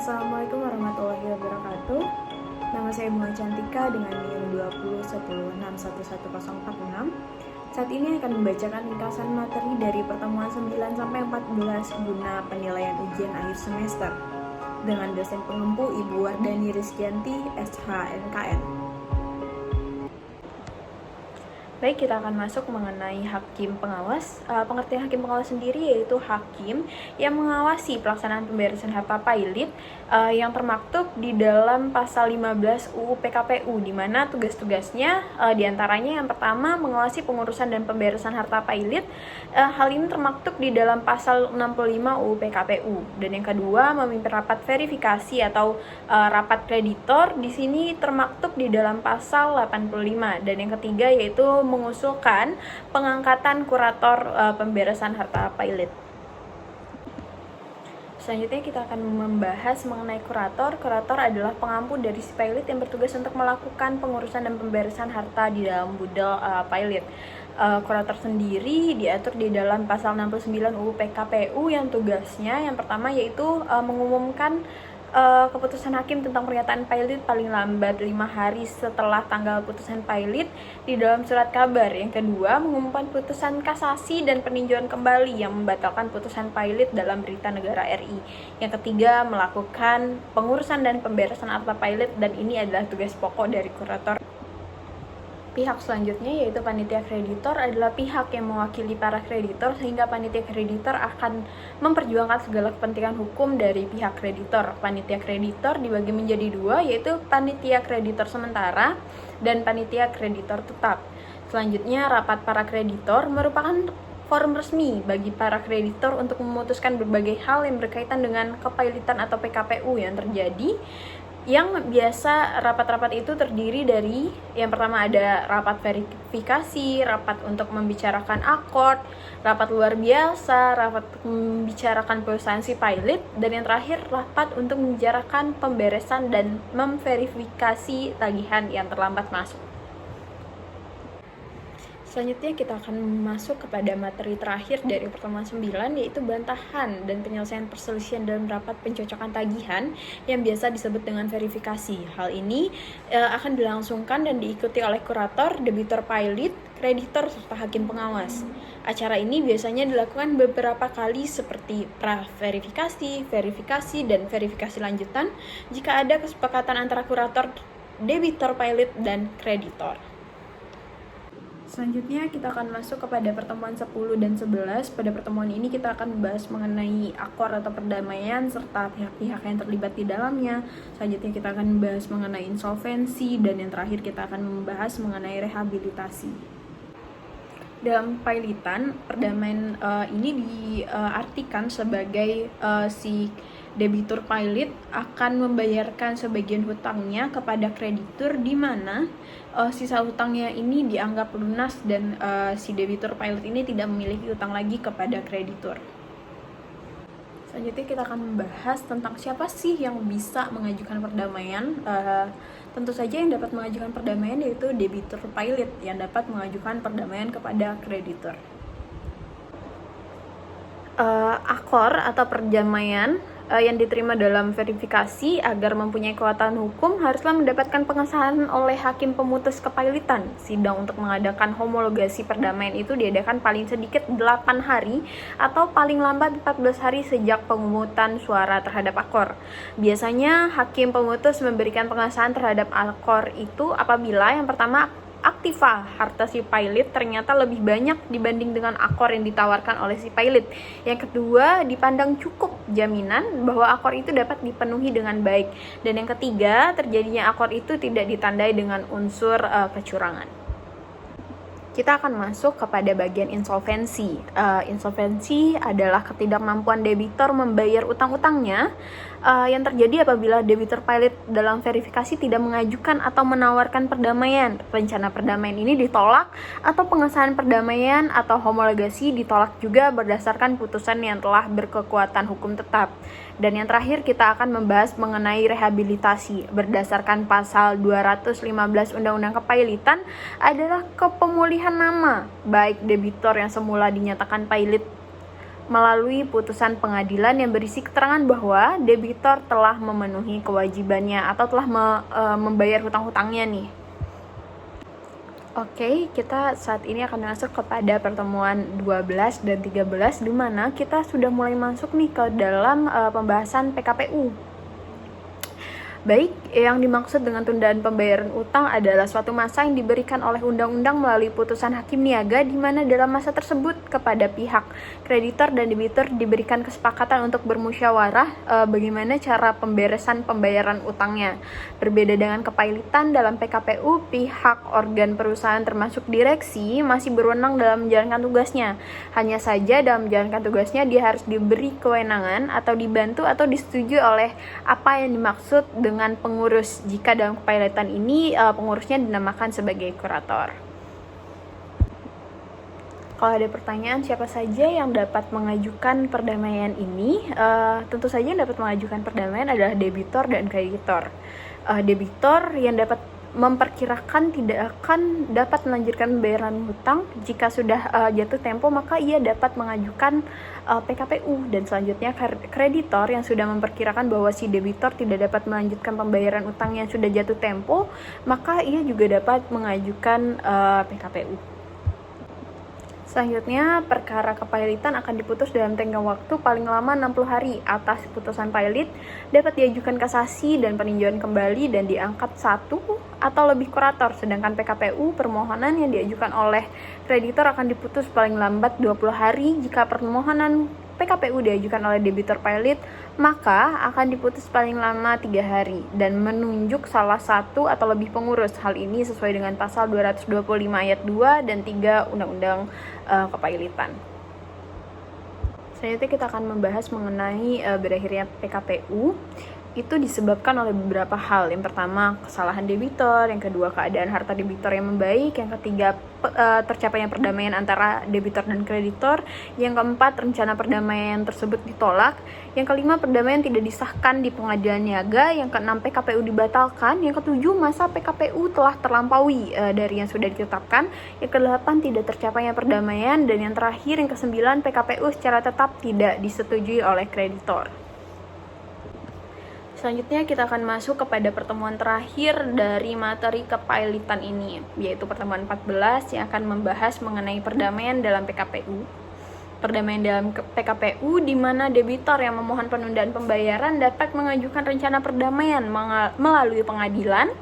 Assalamualaikum warahmatullahi wabarakatuh. Nama saya Bunga Cantika dengan NIM 2010611146. Saat ini akan membacakan ringkasan materi dari pertemuan 9 sampai 14 guna penilaian ujian akhir semester dengan dosen pengempu Ibu Wardani Rizkyanti, SHMKN. Baik, kita akan masuk mengenai hakim pengawas. Pengertian hakim pengawas sendiri yaitu hakim yang mengawasi pelaksanaan pemberesan harta pailit yang termaktub di dalam pasal 15 UU PKPU, di mana tugas-tugasnya diantaranya yang pertama mengawasi pengurusan dan pemberesan harta pailit. Hal ini termaktub di dalam pasal 65 UU PKPU. Dan yang kedua, memimpin rapat verifikasi atau rapat kreditor. Di sini termaktub di dalam pasal 85. Dan yang ketiga yaitu mengusulkan pengangkatan kurator pemberesan harta pailit. Selanjutnya kita akan membahas mengenai kurator. Kurator adalah pengampu dari si pailit yang bertugas untuk melakukan pengurusan dan pemberesan harta di dalam budal pailit. Kurator sendiri diatur di dalam pasal 69 UU PKPU yang tugasnya yang pertama yaitu mengumumkan keputusan hakim tentang pernyataan pailit paling lambat 5 hari setelah tanggal putusan pailit di dalam surat kabar. Yang kedua, mengumumkan putusan kasasi dan peninjauan kembali yang membatalkan putusan pailit dalam Berita Negara RI. Yang ketiga, melakukan pengurusan dan pemberesan harta pailit, dan ini adalah tugas pokok dari kurator. Pihak selanjutnya yaitu panitia kreditor adalah pihak yang mewakili para kreditor, sehingga panitia kreditor akan memperjuangkan segala kepentingan hukum dari pihak kreditor. Panitia kreditor dibagi menjadi dua, yaitu panitia kreditor sementara dan panitia kreditor tetap. Selanjutnya, rapat para kreditor merupakan forum resmi bagi para kreditor untuk memutuskan berbagai hal yang berkaitan dengan kepailitan atau PKPU yang terjadi. Yang biasa rapat-rapat itu terdiri dari yang pertama ada rapat verifikasi, rapat untuk membicarakan akord, rapat luar biasa, rapat membicarakan perusahaan si pailit, dan yang terakhir rapat untuk membicarakan pemberesan dan memverifikasi tagihan yang terlambat masuk. Selanjutnya kita akan masuk kepada materi terakhir dari pertemuan 9, yaitu bantahan dan penyelesaian perselisihan dalam rapat pencocokan tagihan yang biasa disebut dengan verifikasi. Hal ini akan dilangsungkan dan diikuti oleh kurator, debitor pailit, kreditor, serta hakim pengawas. Acara ini biasanya dilakukan beberapa kali seperti pra-verifikasi, verifikasi, dan verifikasi lanjutan jika ada kesepakatan antara kurator, debitor pailit, dan kreditor. Selanjutnya kita akan masuk kepada pertemuan 10 dan 11. Pada pertemuan ini kita akan membahas mengenai akor atau perdamaian serta pihak-pihak yang terlibat di dalamnya. Selanjutnya kita akan membahas mengenai insolvensi, dan yang terakhir kita akan membahas mengenai rehabilitasi. Dalam pailitan, perdamaian ini diartikan sebagai si debitur pailit akan membayarkan sebagian hutangnya kepada kreditur, di mana sisa hutangnya ini dianggap lunas dan si debitur pailit ini tidak memiliki hutang lagi kepada kreditur. Selanjutnya kita akan membahas tentang siapa sih yang bisa mengajukan perdamaian. Tentu saja yang dapat mengajukan perdamaian yaitu debitur pailit yang dapat mengajukan perdamaian kepada kreditur. Akor atau perdamaian yang diterima dalam verifikasi agar mempunyai kekuatan hukum haruslah mendapatkan pengesahan oleh hakim pemutus kepailitan. Sidang untuk mengadakan homologasi perdamaian itu diadakan paling sedikit 8 hari atau paling lambat 14 hari sejak pemungutan suara terhadap akor. Biasanya hakim pemutus memberikan pengesahan terhadap akor itu apabila yang pertama aktiva harta si pailit ternyata lebih banyak dibanding dengan akor yang ditawarkan oleh si pailit. Yang kedua, dipandang cukup jaminan bahwa akor itu dapat dipenuhi dengan baik. Dan yang ketiga, terjadinya akor itu tidak ditandai dengan unsur kecurangan. Kita akan masuk kepada bagian insolvensi. Insolvensi adalah ketidakmampuan debitor membayar utang-utangnya yang terjadi apabila debitur pailit dalam verifikasi tidak mengajukan atau menawarkan perdamaian. Rencana perdamaian ini ditolak atau pengesahan perdamaian atau homologasi ditolak juga berdasarkan putusan yang telah berkekuatan hukum tetap. Dan yang terakhir kita akan membahas mengenai rehabilitasi. Berdasarkan pasal 215 Undang-Undang Kepailitan adalah kepemulihan nama baik debitor yang semula dinyatakan pailit melalui putusan pengadilan yang berisi keterangan bahwa debitur telah memenuhi kewajibannya atau telah membayar hutang-hutangnya nih. Oke, kita saat ini akan masuk kepada pertemuan 12 dan 13 di mana kita sudah mulai masuk nih ke dalam pembahasan PKPU. Baik, yang dimaksud dengan tundaan pembayaran utang adalah suatu masa yang diberikan oleh undang-undang melalui putusan hakim niaga di mana dalam masa tersebut kepada pihak kreditor dan debitur diberikan kesepakatan untuk bermusyawarah bagaimana cara pemberesan pembayaran utangnya. Berbeda dengan kepailitan dalam PKPU, pihak organ perusahaan termasuk direksi masih berwenang dalam menjalankan tugasnya. Hanya saja dalam menjalankan tugasnya dia harus diberi kewenangan atau dibantu atau disetujui oleh apa yang dimaksud dengan pengurus. Jika dalam kepailitan ini pengurusnya dinamakan sebagai kurator. Kalau ada pertanyaan siapa saja yang dapat mengajukan perdamaian ini, tentu saja yang dapat mengajukan perdamaian adalah debitur dan kreditor. Debitur yang dapat memperkirakan tidak akan dapat melanjutkan pembayaran hutang jika sudah jatuh tempo, maka ia dapat mengajukan PKPU. Dan selanjutnya kreditor yang sudah memperkirakan bahwa si debitur tidak dapat melanjutkan pembayaran utang yang sudah jatuh tempo, maka ia juga dapat mengajukan PKPU. Selanjutnya, perkara kepailitan akan diputus dalam tenggang waktu paling lama 60 hari. Atas putusan pailit dapat diajukan kasasi dan peninjauan kembali dan diangkat satu atau lebih kurator. Sedangkan PKPU, permohonan yang diajukan oleh kreditor akan diputus paling lambat 20 hari. Jika permohonan PKPU diajukan oleh debitur pailit, maka akan diputus paling lama 3 hari dan menunjuk salah satu atau lebih pengurus. Hal ini sesuai dengan pasal 225 ayat 2 dan 3 Undang-Undang Kepailitan. Selanjutnya kita akan membahas mengenai berakhirnya PKPU. Itu disebabkan oleh beberapa hal. Yang pertama, kesalahan debitur. Yang kedua, keadaan harta debitur yang membaik. Yang ketiga, tercapainya perdamaian antara debitur dan kreditor. Yang keempat, rencana perdamaian tersebut ditolak. Yang kelima, perdamaian tidak disahkan di pengadilan niaga. Yang keenam, PKPU dibatalkan. Yang ketujuh, masa PKPU telah terlampaui dari yang sudah ditetapkan. Yang kedelapan, tidak tercapainya perdamaian. Dan yang terakhir, yang kesembilan, PKPU secara tetap tidak disetujui oleh kreditor. Selanjutnya kita akan masuk kepada pertemuan terakhir dari materi kepailitan ini, yaitu pertemuan 14 yang akan membahas mengenai perdamaian dalam PKPU. Perdamaian dalam PKPU di mana debitor yang memohon penundaan pembayaran dapat mengajukan rencana perdamaian melalui pengadilan,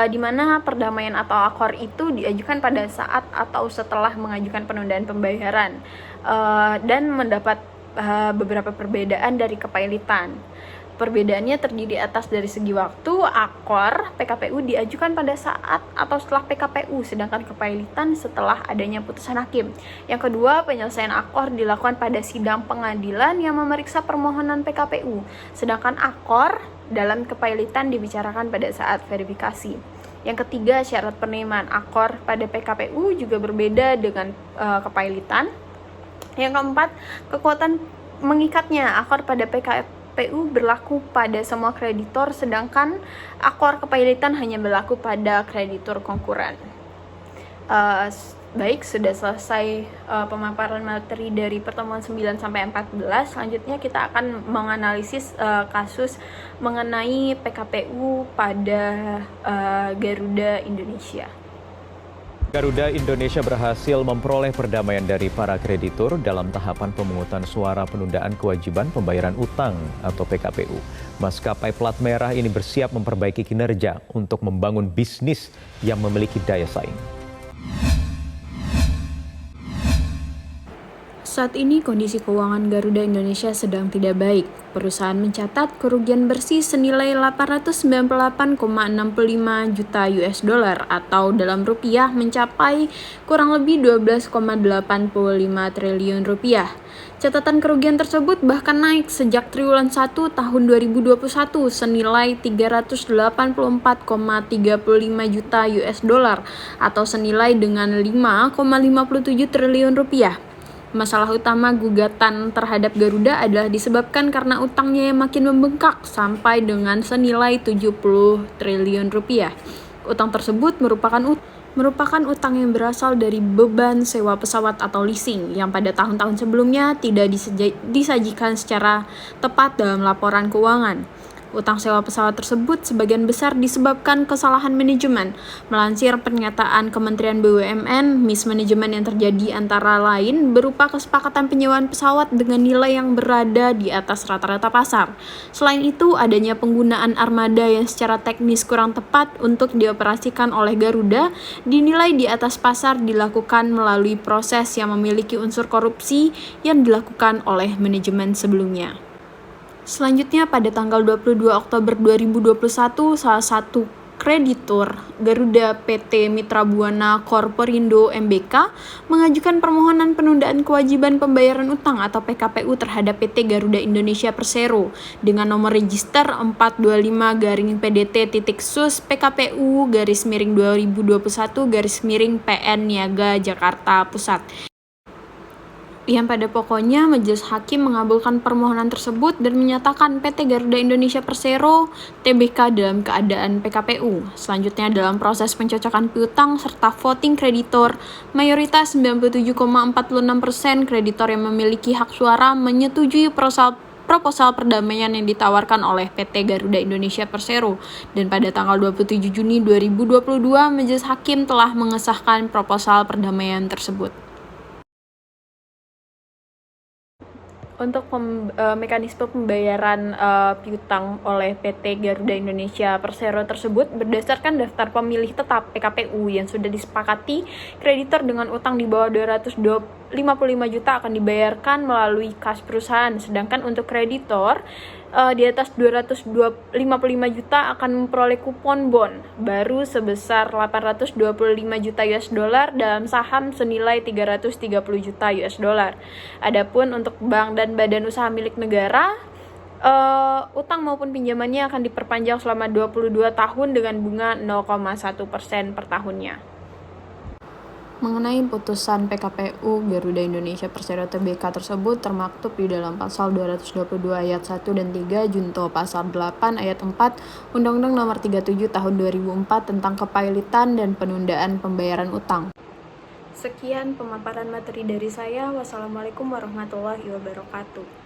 di mana perdamaian atau akor itu diajukan pada saat atau setelah mengajukan penundaan pembayaran dan mendapat beberapa perbedaan dari kepailitan. Perbedaannya terdiri atas dari segi waktu. Akor PKPU diajukan pada saat atau setelah PKPU, sedangkan kepailitan setelah adanya putusan hakim. Yang kedua, penyelesaian akor dilakukan pada sidang pengadilan yang memeriksa permohonan PKPU, sedangkan akor dalam kepailitan dibicarakan pada saat verifikasi. Yang ketiga, syarat penerimaan akor pada PKPU juga berbeda dengan kepailitan. Yang keempat, kekuatan mengikatnya. Akor pada PKPU berlaku pada semua kreditor, sedangkan akor kepailitan hanya berlaku pada kreditur konkuren. Baik, sudah selesai pemaparan materi dari pertemuan 9 sampai 14. Selanjutnya kita akan menganalisis kasus mengenai PKPU pada Garuda Indonesia. Garuda Indonesia berhasil memperoleh perdamaian dari para kreditur dalam tahapan pemungutan suara penundaan kewajiban pembayaran utang atau PKPU. Maskapai plat merah ini bersiap memperbaiki kinerja untuk membangun bisnis yang memiliki daya saing. Saat ini kondisi keuangan Garuda Indonesia sedang tidak baik. Perusahaan mencatat kerugian bersih senilai 898,65 juta US dollar atau dalam rupiah mencapai kurang lebih 12,85 triliun rupiah. Catatan kerugian tersebut bahkan naik sejak triwulan 1 tahun 2021 senilai 384,35 juta US dollar atau senilai dengan 5,57 triliun rupiah. Masalah utama gugatan terhadap Garuda adalah disebabkan karena utangnya yang makin membengkak sampai dengan senilai 70 triliun rupiah. Utang tersebut merupakan merupakan utang yang berasal dari beban sewa pesawat atau leasing yang pada tahun-tahun sebelumnya tidak disajikan secara tepat dalam laporan keuangan. Utang sewa pesawat tersebut sebagian besar disebabkan kesalahan manajemen. Melansir pernyataan Kementerian BUMN, mismanajemen yang terjadi antara lain berupa kesepakatan penyewaan pesawat dengan nilai yang berada di atas rata-rata pasar. Selain itu, adanya penggunaan armada yang secara teknis kurang tepat untuk dioperasikan oleh Garuda dinilai di atas pasar dilakukan melalui proses yang memiliki unsur korupsi yang dilakukan oleh manajemen sebelumnya. Selanjutnya pada tanggal 22 Oktober 2021, salah satu kreditur Garuda PT Mitra Buana Corporindo MBK mengajukan permohonan penundaan kewajiban pembayaran utang atau PKPU terhadap PT Garuda Indonesia Persero dengan nomor register 425-PDT-SUS PKPU /2021-PN Niaga Jakarta Pusat. Yang pada pokoknya Majelis Hakim mengabulkan permohonan tersebut dan menyatakan PT Garuda Indonesia Persero Tbk dalam keadaan PKPU. Selanjutnya dalam proses pencocokan piutang serta voting kreditor, mayoritas 97,46% kreditor yang memiliki hak suara menyetujui proposal perdamaian yang ditawarkan oleh PT Garuda Indonesia Persero, dan pada tanggal 27 Juni 2022 Majelis Hakim telah mengesahkan proposal perdamaian tersebut. Untuk mekanisme pembayaran piutang oleh PT Garuda Indonesia Persero tersebut berdasarkan daftar pemilih tetap PKPU yang sudah disepakati, kreditor dengan utang di bawah 255 juta akan dibayarkan melalui kas perusahaan, sedangkan untuk kreditor di atas 255 juta akan memperoleh kupon bond baru sebesar 825 juta US dollar dalam saham senilai 330 juta US dollar. Adapun untuk bank dan badan usaha milik negara, utang maupun pinjamannya akan diperpanjang selama 22 tahun dengan bunga 0,1% per tahunnya. Mengenai putusan PKPU Garuda Indonesia Persero Tbk tersebut termaktub di dalam pasal 222 ayat 1 dan 3 junto pasal 8 ayat 4 Undang-Undang Nomor 37 Tahun 2004 tentang kepailitan dan penundaan pembayaran utang. Sekian pemaparan materi dari saya. Wassalamualaikum warahmatullahi wabarakatuh.